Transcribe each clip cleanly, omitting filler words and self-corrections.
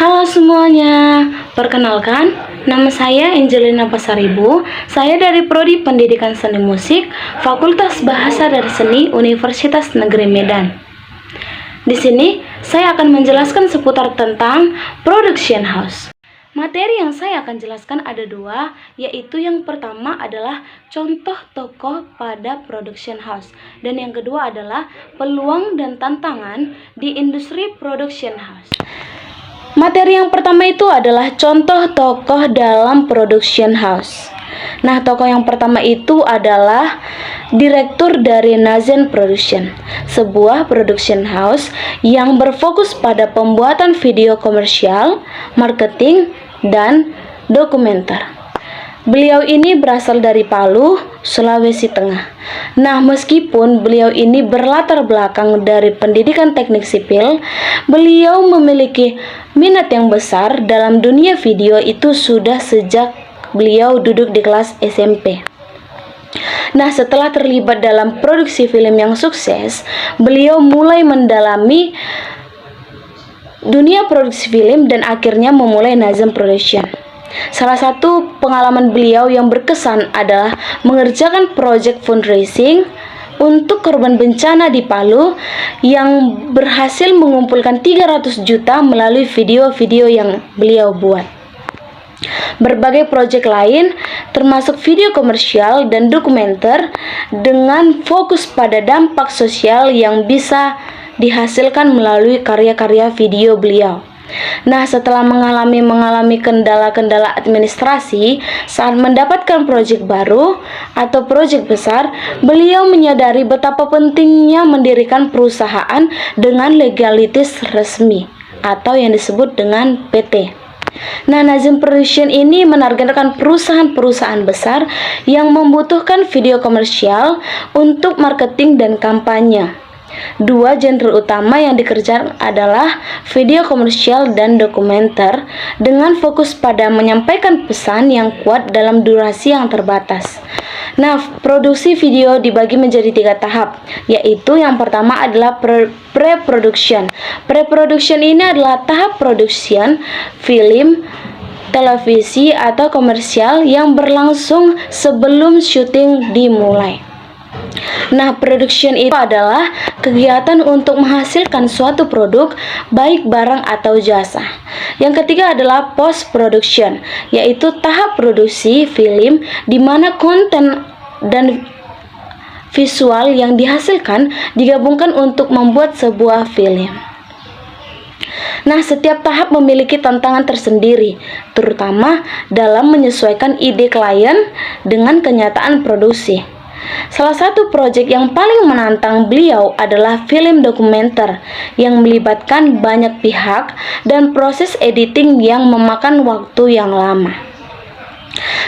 Halo semuanya, perkenalkan, nama saya Angelina Pasaribu. Saya dari Prodi Pendidikan Seni Musik, Fakultas Bahasa dan Seni Universitas Negeri Medan. Di sini, saya akan menjelaskan seputar tentang production house. Materi yang saya akan jelaskan ada dua, yaitu yang pertama adalah contoh tokoh pada production house, dan yang kedua adalah peluang dan tantangan di industri production house. Materi yang pertama itu adalah contoh tokoh dalam production house. Nah, tokoh yang pertama itu adalah direktur dari Nazen Production, sebuah production house yang berfokus pada pembuatan video komersial, marketing, dan dokumenter. Beliau ini berasal dari Palu, Sulawesi Tengah. Nah, meskipun beliau ini berlatar belakang dari pendidikan teknik sipil, beliau memiliki minat yang besar dalam dunia video itu sudah sejak beliau duduk di kelas SMP. Nah, setelah terlibat dalam produksi film yang sukses, beliau mulai mendalami dunia produksi film dan akhirnya memulai Nazen Production. Salah satu pengalaman beliau yang berkesan adalah mengerjakan proyek fundraising untuk korban bencana di Palu yang berhasil mengumpulkan 300 juta melalui video-video yang beliau buat. Berbagai proyek lain termasuk video komersial dan dokumenter dengan fokus pada dampak sosial yang bisa dihasilkan melalui karya-karya video beliau. Nah, setelah mengalami kendala-kendala administrasi saat mendapatkan proyek baru atau proyek besar, beliau menyadari betapa pentingnya mendirikan perusahaan dengan legalitas resmi atau yang disebut dengan PT. Nah, Nazen Production ini menargetkan perusahaan-perusahaan besar yang membutuhkan video komersial untuk marketing dan kampanye. Dua genre utama yang dikerjakan adalah video komersial dan dokumenter dengan fokus pada menyampaikan pesan yang kuat dalam durasi yang terbatas. Nah, produksi video dibagi menjadi 3 tahap, yaitu yang pertama adalah pre-production. Pre-production ini adalah tahap production film, televisi, atau komersial yang berlangsung sebelum syuting dimulai. Nah, production itu adalah kegiatan untuk menghasilkan suatu produk, baik barang atau jasa. Yang ketiga adalah post production, yaitu tahap produksi film di mana konten dan visual yang dihasilkan digabungkan untuk membuat sebuah film. Nah, setiap tahap memiliki tantangan tersendiri, terutama dalam menyesuaikan ide klien dengan kenyataan produksi. Salah satu proyek yang paling menantang beliau adalah film dokumenter yang melibatkan banyak pihak dan proses editing yang memakan waktu yang lama.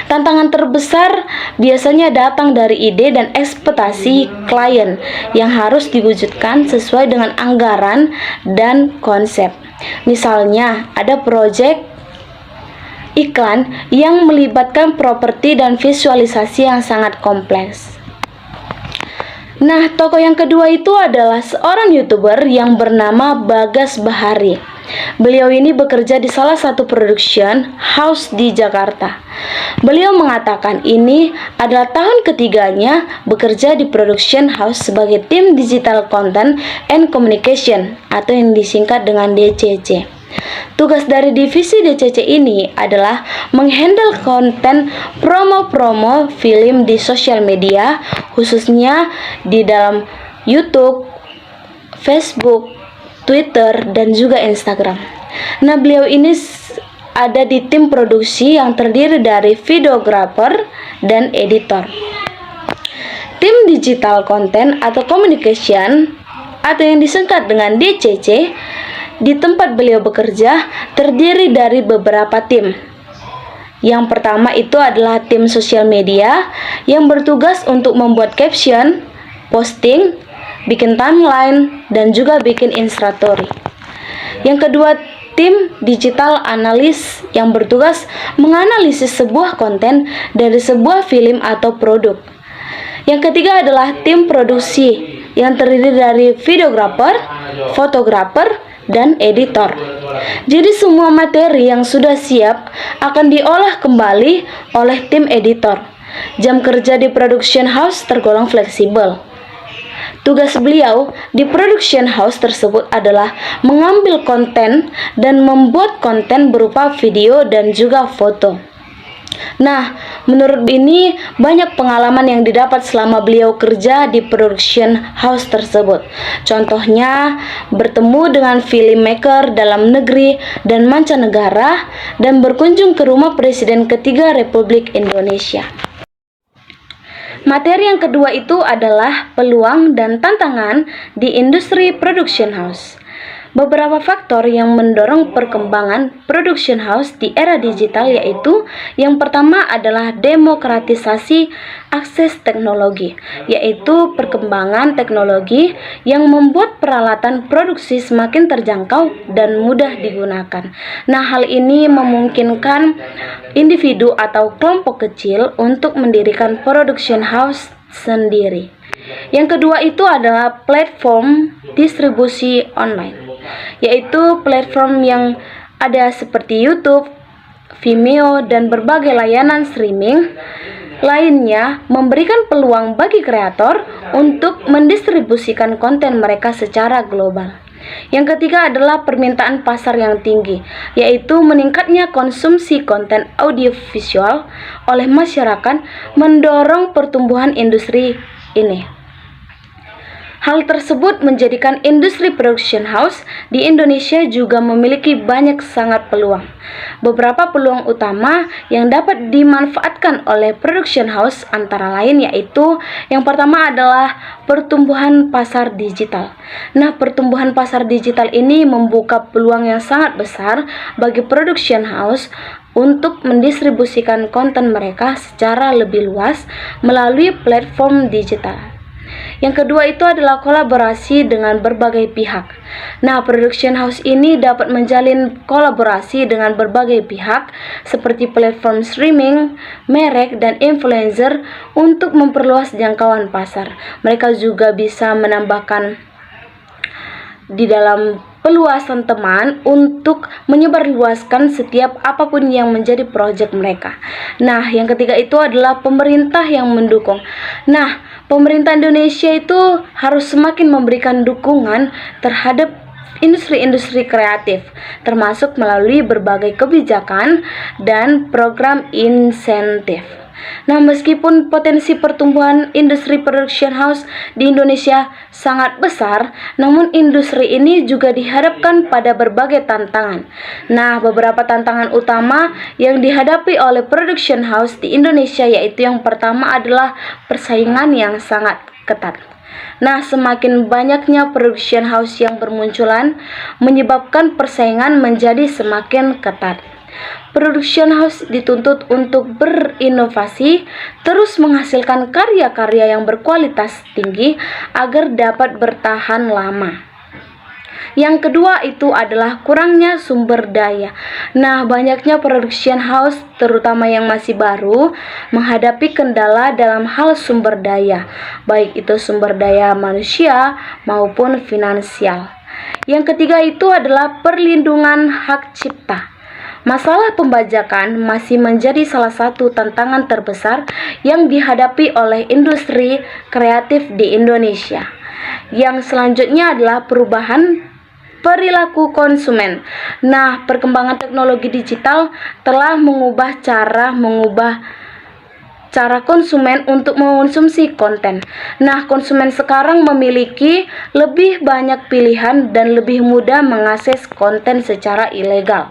Tantangan terbesar biasanya datang dari ide dan ekspektasi klien yang harus diwujudkan sesuai dengan anggaran dan konsep. Misalnya, ada proyek iklan yang melibatkan properti dan visualisasi yang sangat kompleks. Nah, tokoh yang kedua itu adalah seorang YouTuber yang bernama Bagas Bahari. Beliau ini bekerja di salah satu production house di Jakarta. Beliau mengatakan ini adalah tahun ketiganya bekerja di production house sebagai tim digital content and communication atau yang disingkat dengan DCC. Tugas dari divisi DCC ini adalah menghandle konten promo-promo film di sosial media, khususnya di dalam YouTube, Facebook, Twitter, dan juga Instagram. Nah, beliau ini ada di tim produksi yang terdiri dari videographer dan editor. Tim digital content atau communication atau yang disingkat dengan DCC di tempat beliau bekerja terdiri dari beberapa tim. Yang pertama itu adalah tim sosial media yang bertugas untuk membuat caption, posting, bikin timeline, dan juga bikin instastory. Yang kedua, tim digital analis yang bertugas menganalisis sebuah konten dari sebuah film atau produk. Yang ketiga adalah tim produksi yang terdiri dari videographer, fotografer, dan editor. Jadi semua materi yang sudah siap akan diolah kembali oleh tim editor. Jam kerja di production house tergolong fleksibel. Tugas beliau di production house tersebut adalah mengambil konten dan membuat konten berupa video dan juga foto. Nah, menurut ini banyak pengalaman yang didapat selama beliau kerja di production house tersebut. Contohnya, bertemu dengan filmmaker dalam negeri dan mancanegara dan berkunjung ke rumah Presiden ketiga Republik Indonesia. Materi yang kedua itu adalah peluang dan tantangan di industri production house. Beberapa faktor yang mendorong perkembangan production house di era digital yaitu yang pertama adalah demokratisasi akses teknologi, yaitu perkembangan teknologi yang membuat peralatan produksi semakin terjangkau dan mudah digunakan. Nah, hal ini memungkinkan individu atau kelompok kecil untuk mendirikan production house sendiri. Yang kedua itu adalah platform distribusi online, yaitu platform yang ada seperti YouTube, Vimeo, dan berbagai layanan streaming lainnya memberikan peluang bagi kreator untuk mendistribusikan konten mereka secara global. Yang ketiga adalah permintaan pasar yang tinggi, yaitu meningkatnya konsumsi konten audiovisual oleh masyarakat mendorong pertumbuhan industri ini. Hal tersebut menjadikan industri production house di Indonesia juga memiliki banyak sangat peluang. Beberapa peluang utama yang dapat dimanfaatkan oleh production house antara lain yaitu yang pertama adalah pertumbuhan pasar digital. Nah, pertumbuhan pasar digital ini membuka peluang yang sangat besar bagi production house untuk mendistribusikan konten mereka secara lebih luas melalui platform digital. Yang kedua itu adalah kolaborasi dengan berbagai pihak. Nah, production house ini dapat menjalin kolaborasi dengan berbagai pihak seperti platform streaming, merek, dan influencer untuk memperluas jangkauan pasar. Mereka juga bisa menambahkan di dalam peluasan teman untuk menyebarluaskan setiap apapun yang menjadi proyek mereka. Nah, yang ketiga itu adalah pemerintah yang mendukung. Nah, pemerintah Indonesia itu harus semakin memberikan dukungan terhadap industri-industri kreatif, termasuk melalui berbagai kebijakan dan program insentif. Nah, meskipun potensi pertumbuhan industri production house di Indonesia sangat besar, namun industri ini juga dihadapkan pada berbagai tantangan. Nah, beberapa tantangan utama yang dihadapi oleh production house di Indonesia yaitu yang pertama adalah persaingan yang sangat ketat. Nah, semakin banyaknya production house yang bermunculan menyebabkan persaingan menjadi semakin ketat. Production house dituntut untuk berinovasi, terus menghasilkan karya-karya yang berkualitas tinggi agar dapat bertahan lama. Yang kedua itu adalah kurangnya sumber daya. Nah, banyaknya production house, terutama yang masih baru, menghadapi kendala dalam hal sumber daya, baik itu sumber daya manusia maupun finansial. Yang ketiga itu adalah perlindungan hak cipta. Masalah pembajakan masih menjadi salah satu tantangan terbesar yang dihadapi oleh industri kreatif di Indonesia. Yang selanjutnya adalah perubahan perilaku konsumen. Nah, perkembangan teknologi digital telah mengubah cara konsumen untuk mengonsumsi konten. Nah, konsumen sekarang memiliki lebih banyak pilihan dan lebih mudah mengakses konten secara ilegal.